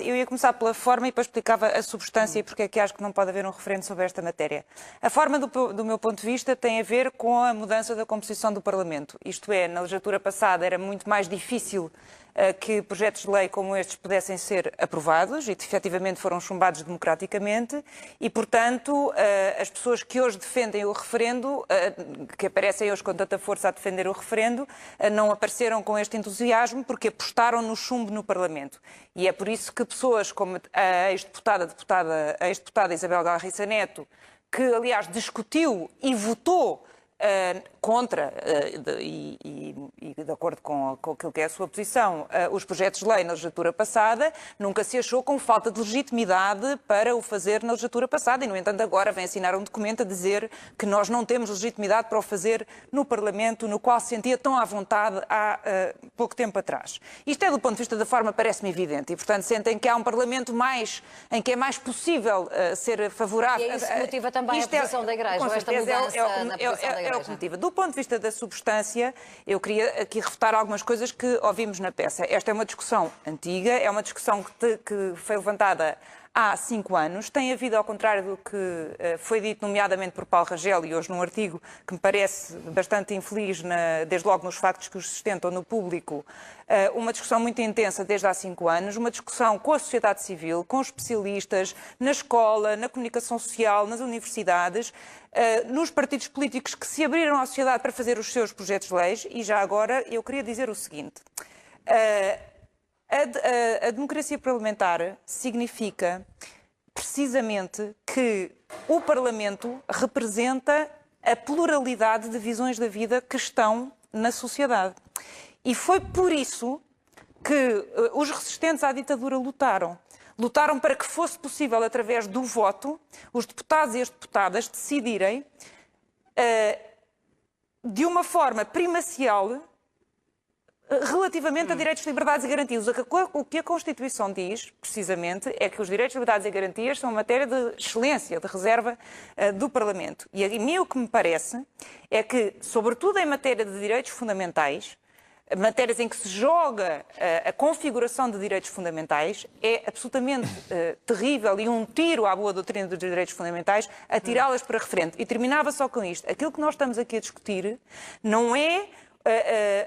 Eu ia começar pela forma e depois explicava a substância e porque é que acho que não pode haver um referendo sobre esta matéria. A forma, do meu ponto de vista, tem a ver com a mudança da composição do Parlamento. Isto é, na legislatura passada era muito mais difícil que projetos de lei como estes pudessem ser aprovados e efetivamente foram chumbados democraticamente e, portanto, as pessoas que hoje defendem o referendo, que aparecem hoje com tanta força a defender o referendo, não apareceram com este entusiasmo porque apostaram no chumbo no Parlamento. E é por isso que pessoas como a ex-deputada Isabel Galriça Neto, que aliás discutiu e votou contra, e de acordo com aquilo que é a sua posição, os projetos de lei na legislatura passada, nunca se achou com falta de legitimidade para o fazer na legislatura passada e, no entanto, agora vem assinar um documento a dizer que nós não temos legitimidade para o fazer no Parlamento, no qual se sentia tão à vontade há pouco tempo atrás. Isto é, do ponto de vista da forma, parece-me evidente e, portanto, sentem que há um Parlamento em que é mais possível ser favorável. E isso motiva também a posição da Igreja, ou esta mudança na posição da Igreja? É o que motiva. Do ponto de vista da substância, eu queria aqui refutar algumas coisas que ouvimos na peça. Esta é uma discussão antiga, é uma discussão que foi levantada há 5 anos. Tem havido, ao contrário do que foi dito, nomeadamente por Paulo Rangel, e hoje num artigo que me parece bastante infeliz, desde logo nos factos que os sustentam no público, uma discussão muito intensa desde há 5 anos, uma discussão com a sociedade civil, com especialistas, na escola, na comunicação social, nas universidades, nos partidos políticos que se abriram à sociedade para fazer os seus projetos de leis. E já agora eu queria dizer o seguinte: a democracia parlamentar significa precisamente que o Parlamento representa a pluralidade de visões da vida que estão na sociedade. E foi por isso que os resistentes à ditadura lutaram. Lutaram para que fosse possível, através do voto, os deputados e as deputadas decidirem de uma forma primacial relativamente a direitos, liberdades e garantias. O que a Constituição diz, precisamente, é que os direitos, liberdades e garantias são matéria de excelência, de reserva do Parlamento. E a mim o que me parece é que, sobretudo em matéria de direitos fundamentais, matérias em que se joga a configuração de direitos fundamentais, é absolutamente terrível e um tiro à boa doutrina dos direitos fundamentais atirá-las para referendo. E terminava só com isto. Aquilo que nós estamos aqui a discutir não é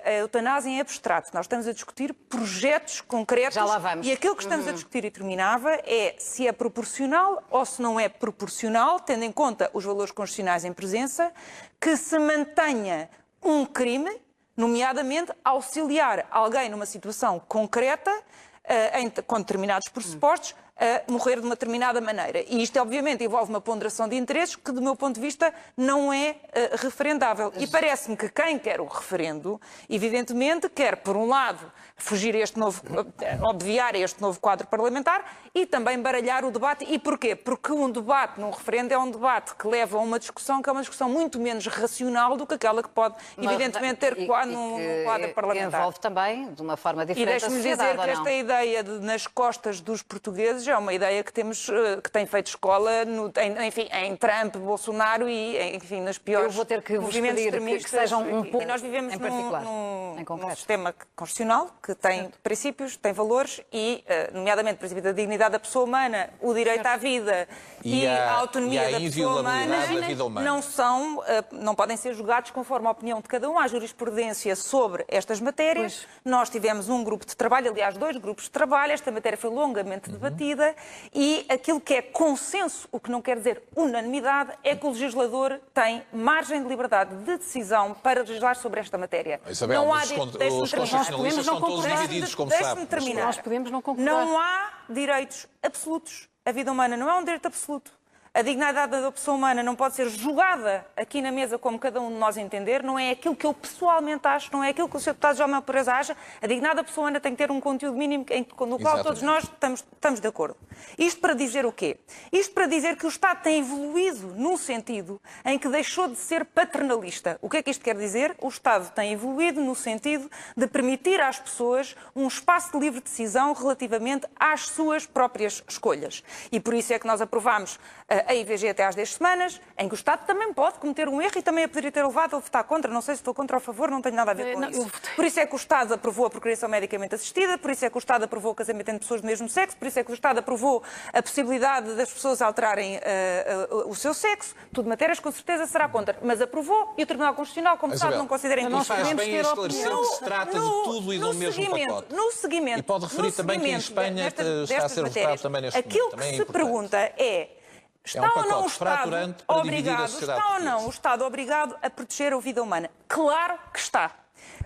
a eutanásia em abstrato. Nós estamos a discutir projetos concretos. Já lá vamos. E aquilo que estamos a discutir, e terminava, é se é proporcional ou se não é proporcional, tendo em conta os valores constitucionais em presença, que se mantenha um crime, nomeadamente auxiliar alguém numa situação concreta, com determinados pressupostos, a morrer de uma determinada maneira. E isto, obviamente, envolve uma ponderação de interesses que, do meu ponto de vista, não é referendável. E parece-me que quem quer o referendo, evidentemente, quer, por um lado, fugir a este novo, obviar a este novo quadro parlamentar e também baralhar o debate. E porquê? Porque um debate num referendo é um debate que leva a uma discussão que é uma discussão muito menos racional do que aquela que pode, evidentemente, ter num quadro parlamentar. Envolve também, de uma forma diferente, a sociedade. E deixe-me dizer que esta ideia de nas costas dos portugueses é uma ideia que tem feito escola, enfim, em Trump, Bolsonaro e, enfim, nas piores. Eu vou ter que vos pedir que sejam um pouco. E nós vivemos num sistema constitucional que tem princípios, tem valores e, nomeadamente, o princípio da dignidade da pessoa humana, o direito à vida e a autonomia da pessoa humana não podem ser julgados conforme a opinião de cada um. Há jurisprudência sobre estas matérias. Nós tivemos um grupo de trabalho, aliás, 2 grupos de trabalho. Esta matéria foi longamente debatida e aquilo que é consenso, o que não quer dizer unanimidade, é que o legislador tem margem de liberdade de decisão para legislar sobre esta matéria. Isabel, os constitucionalistas são todos divididos, como sabe. Deixe-me terminar. Nós podemos não concordar. Não há direitos absolutos. A vida humana não é um direito absoluto. A dignidade da pessoa humana não pode ser julgada aqui na mesa como cada um de nós entender, não é aquilo que eu pessoalmente acho, não é aquilo que o Sr. Deputado João Mel Pereira acha. A dignidade da pessoa humana tem que ter um conteúdo mínimo no qual todos nós estamos de acordo. Isto para dizer o quê? Isto para dizer que o Estado tem evoluído num sentido em que deixou de ser paternalista. O que é que isto quer dizer? O Estado tem evoluído no sentido de permitir às pessoas um espaço de livre decisão relativamente às suas próprias escolhas. E por isso é que nós aprovámos a IVG até às 10 semanas, em que o Estado também pode cometer um erro e também a poderia ter levado a votar contra. Não sei se estou contra ou a favor, não tenho nada a ver com isso. Por isso é que o Estado aprovou a procriação medicamente assistida, por isso é que o Estado aprovou o casamento entre pessoas do mesmo sexo, por isso é que o Estado aprovou a possibilidade das pessoas alterarem o seu sexo. Tudo matérias com certeza será contra, mas aprovou e o Tribunal Constitucional, como sabe, não considera injusto. E faz bem esclarecer que se trata de tudo e do mesmo pacote. No seguimento, e pode referir também que em Espanha está a ser votado também neste momento. Aquilo que se pergunta é: está ou não o Estado obrigado a proteger a vida humana? Claro que está.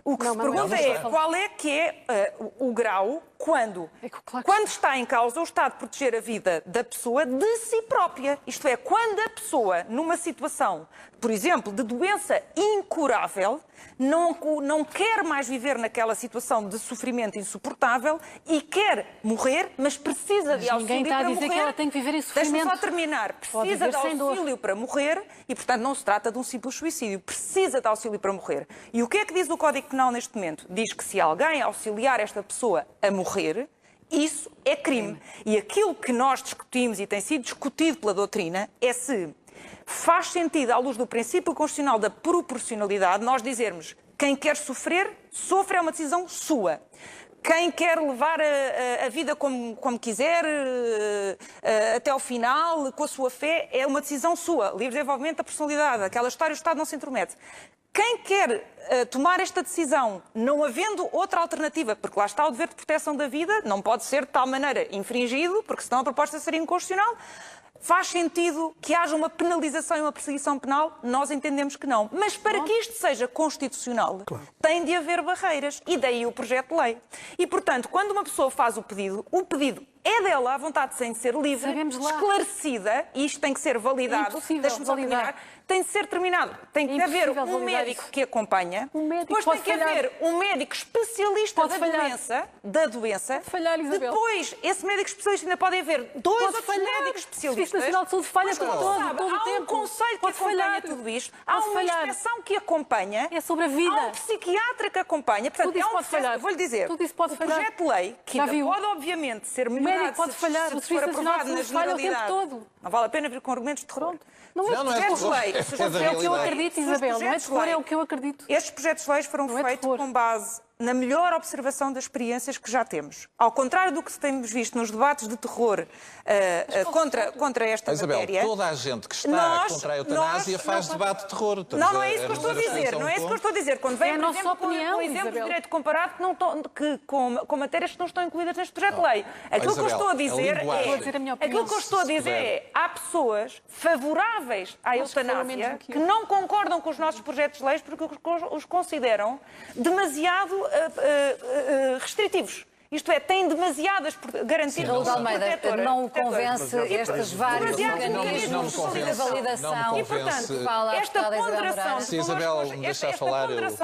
O que se pergunta é qual é que é o grau quando está em causa o Estado proteger a vida da pessoa de si própria. Isto é, quando a pessoa, numa situação, por exemplo, de doença incurável, não quer mais viver naquela situação de sofrimento insuportável e quer morrer, mas precisa de auxílio ninguém está para a dizer morrer. Que ela tem que viver em sofrimento. Deixa-me só terminar. Precisa de auxílio para morrer e, portanto, não se trata de um simples suicídio. Precisa de auxílio para morrer. E o que é que diz o Código Penal neste momento? Diz que se alguém auxiliar esta pessoa a morrer, isso é crime. E aquilo que nós discutimos e tem sido discutido pela doutrina é se faz sentido, à luz do princípio constitucional da proporcionalidade, nós dizermos quem quer sofrer, sofre, é uma decisão sua. Quem quer levar a vida como quiser, até ao final, com a sua fé, é uma decisão sua. Livre desenvolvimento da personalidade. Aquela história, o Estado não se intromete. Quem quer tomar esta decisão, não havendo outra alternativa, porque lá está o dever de proteção da vida, não pode ser de tal maneira infringido, porque senão a proposta seria inconstitucional. Faz sentido que haja uma penalização e uma perseguição penal? Nós entendemos que não. Mas para que isto seja constitucional, tem de haver barreiras. E daí o projeto de lei. E, portanto, quando uma pessoa faz o pedido é dela, a vontade tem de ser livre, esclarecida, e isto tem que ser validado. Deixe-me só terminar. Tem de ser terminado. Tem que haver um médico que acompanha. Depois tem que haver um médico especialista da doença. Depois, esse médico especialista ainda pode haver dois outros médicos especialistas. O Serviço Nacional de Saúde falha todo o tempo. Há um conselho que acompanha tudo isto. Há uma inspeção que acompanha. É sobre a vida. Há um psiquiatra que acompanha. Portanto, é um processo. Vou-lhe dizer, o projeto de lei, que ainda pode, obviamente, ser melhorado. O médico pode falhar. O Serviço Nacional de Saúde falha o tempo todo. Não vale a pena vir com argumentos de terror. Não é o que eu acredito, Isabel. Não é terror, é o que eu acredito. Estes projetos de leis foram feitos com base na melhor observação das experiências que já temos. Ao contrário do que temos visto nos debates de terror contra esta matéria... toda a gente que está contra a eutanásia faz debate de terror. Não é isso que eu estou a dizer. Não é isso que eu estou a dizer. Quando vem, por exemplo, com o exemplo de direito comparado com matérias que não estão incluídas neste projeto de lei. Aquilo que eu estou a dizer é há pessoas favoráveis à eutanásia que não concordam com os nossos projetos de leis porque os consideram demasiado restritivos. Isto é, têm demasiadas garantias protetoras. Não o convence estas várias mecanismos de validação. E, portanto, esta ponderação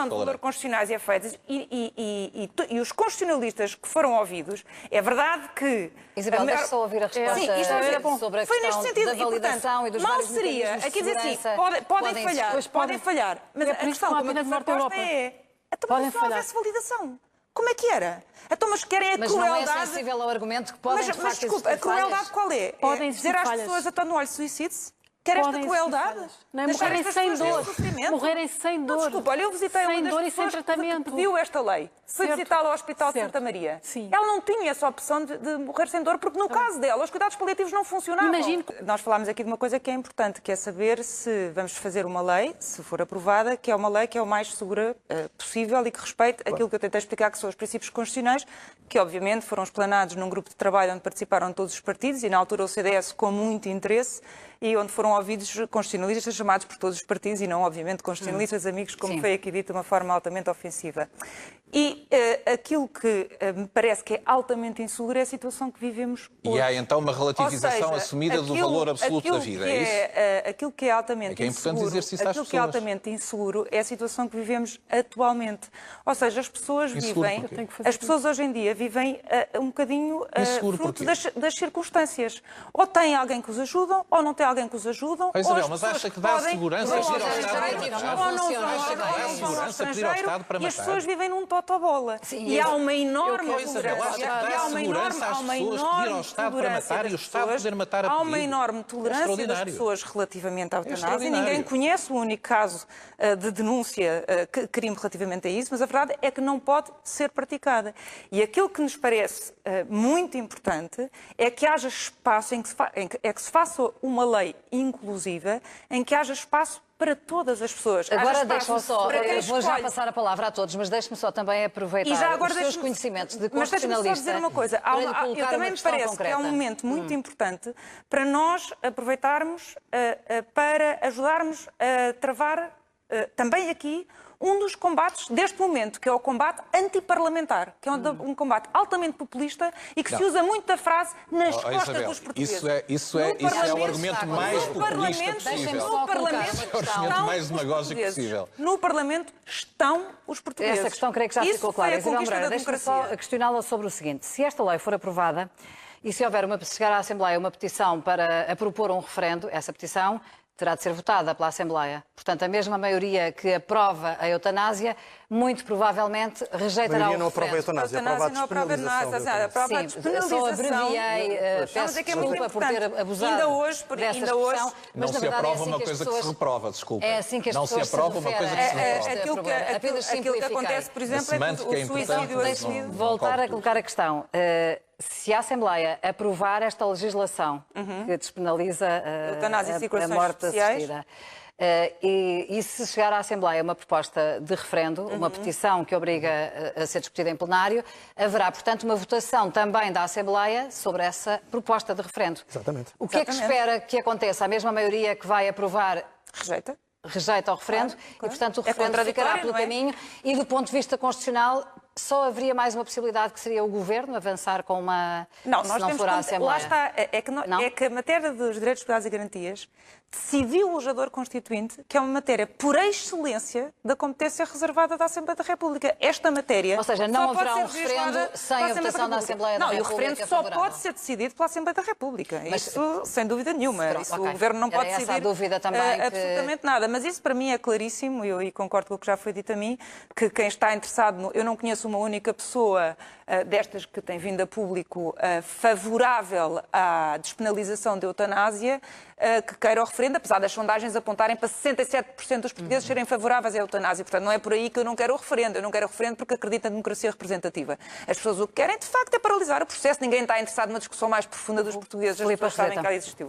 de valor constitucionais é feita e os constitucionalistas que foram ouvidos, é verdade que... Isabel, deixa só ouvir a resposta sobre a questão da validação e dos vários mecanismos de segurança. Podem falhar, mas a questão como a proposta é... Então, se não houvesse validação, como é que era? Então, mas querem a crueldade... Mas não é sensível ao argumento que podem, de facto, existir falhas? A crueldade qual é? Podem dizer às pessoas, então, no olho, suicide-se? Quer esta crueldade? Morrerem sem dor. Morrerem sem dor. Desculpa, olha, eu visitei uma das pessoas que pediu esta lei. Fui visitá-la ao Hospital de Santa Maria. Ela não tinha essa opção de morrer sem dor, porque no caso dela os cuidados paliativos não funcionavam. Nós falámos aqui de uma coisa que é importante, que é saber se vamos fazer uma lei, se for aprovada, que é uma lei que é o mais segura possível e que respeite aquilo que eu tentei explicar, que são os princípios constitucionais, que obviamente foram explanados num grupo de trabalho onde participaram todos os partidos e na altura o CDS com muito interesse, e onde foram ouvidos constitucionalistas chamados por todos os partidos e não, obviamente, constitucionalistas amigos, como foi aqui dito de uma forma altamente ofensiva. E aquilo que me parece que é altamente inseguro é a situação que vivemos hoje. E há então uma relativização assumida do valor absoluto da vida, é isso? Aquilo que é altamente inseguro é a situação que vivemos atualmente. Ou seja, as pessoas vivem... As pessoas hoje em dia vivem um bocadinho fruto das circunstâncias. Ou têm alguém que os ajudam, ou não têm alguém que os ajudam. Isabel, mas acha que dá segurança pedir ao Estado para matar? E as pessoas vivem num total autobola. Sim, e há uma enorme tolerância. Há uma enorme tolerância das pessoas relativamente à eutanásia. Ninguém conhece o único caso de denúncia, crime relativamente a isso, mas a verdade é que não pode ser praticada. E aquilo que nos parece muito importante é que haja espaço, em que se faça uma lei inclusiva, em que haja espaço para todas as pessoas. Agora deixe-me só, eu vou já passar a palavra a todos, mas deixe-me só também aproveitar os seus conhecimentos de constitucionalista. Mas deixe-me só dizer uma coisa. Eu também me parece que é um momento muito importante para nós aproveitarmos para ajudarmos a travar também aqui um dos combates deste momento, que é o combate antiparlamentar, que é um combate altamente populista e que se usa muito a frase nas costas Isabel, dos portugueses. Isso é o argumento mais populista possível. No Parlamento é o argumento mais demagógico possível. No Parlamento estão os portugueses. Essa questão creio que já ficou clara. Isabel Moreira, deixe-me só questioná-la sobre o seguinte. Se esta lei for aprovada e se houver chegar à Assembleia uma petição para propor um referendo, essa petição terá de ser votada pela Assembleia. Portanto, a mesma maioria que aprova a eutanásia, muito provavelmente rejeitará o referendo. A maioria não aprova a eutanásia, aprova a despenalização. Sim, só abreviei, peço desculpa por ter abusado dessa expressão, mas na verdade é assim uma coisa que se reprova, desculpa. É assim que as pessoas se referem. Não se aprova uma coisa que se reprova. Aquilo que acontece, por exemplo, é que o suicídio assistido... Voltar a colocar a questão. Se a Assembleia aprovar esta legislação que despenaliza a morte assistida, e se chegar à Assembleia uma proposta de referendo, uma petição que obriga a ser discutida em plenário, haverá, portanto, uma votação também da Assembleia sobre essa proposta de referendo. Exatamente. O que é que espera que aconteça? A mesma maioria que vai aprovar rejeita o referendo e, portanto, o referendo ficará pelo caminho e, do ponto de vista constitucional, só haveria mais uma possibilidade, que seria o Governo avançar com uma... Não, se nós não for à Assembleia. Lá está, é que a matéria dos direitos, liberdades e garantias decidiu o legislador constituinte que é uma matéria por excelência da competência reservada da Assembleia da República. Esta matéria... Ou seja, não haverá um referendo sem a votação da Assembleia da República. Não, e o referendo só pode ser decidido pela Assembleia da República. Isso, sem dúvida nenhuma. O Governo não pode decidir absolutamente nada. Mas isso, para mim, é claríssimo, e concordo com o que já foi dito a mim, que quem está interessado... Eu não conheço uma única pessoa destas que tem vindo a público favorável à despenalização da eutanásia que queira o referendo, apesar das sondagens apontarem para 67% dos portugueses serem favoráveis à eutanásia. Portanto, não é por aí que eu não quero o referendo. Eu não quero o referendo porque acredito na democracia representativa. As pessoas o que querem, de facto, é paralisar o processo. Ninguém está interessado numa discussão mais profunda dos portugueses. As pessoas sabem que ela existiu.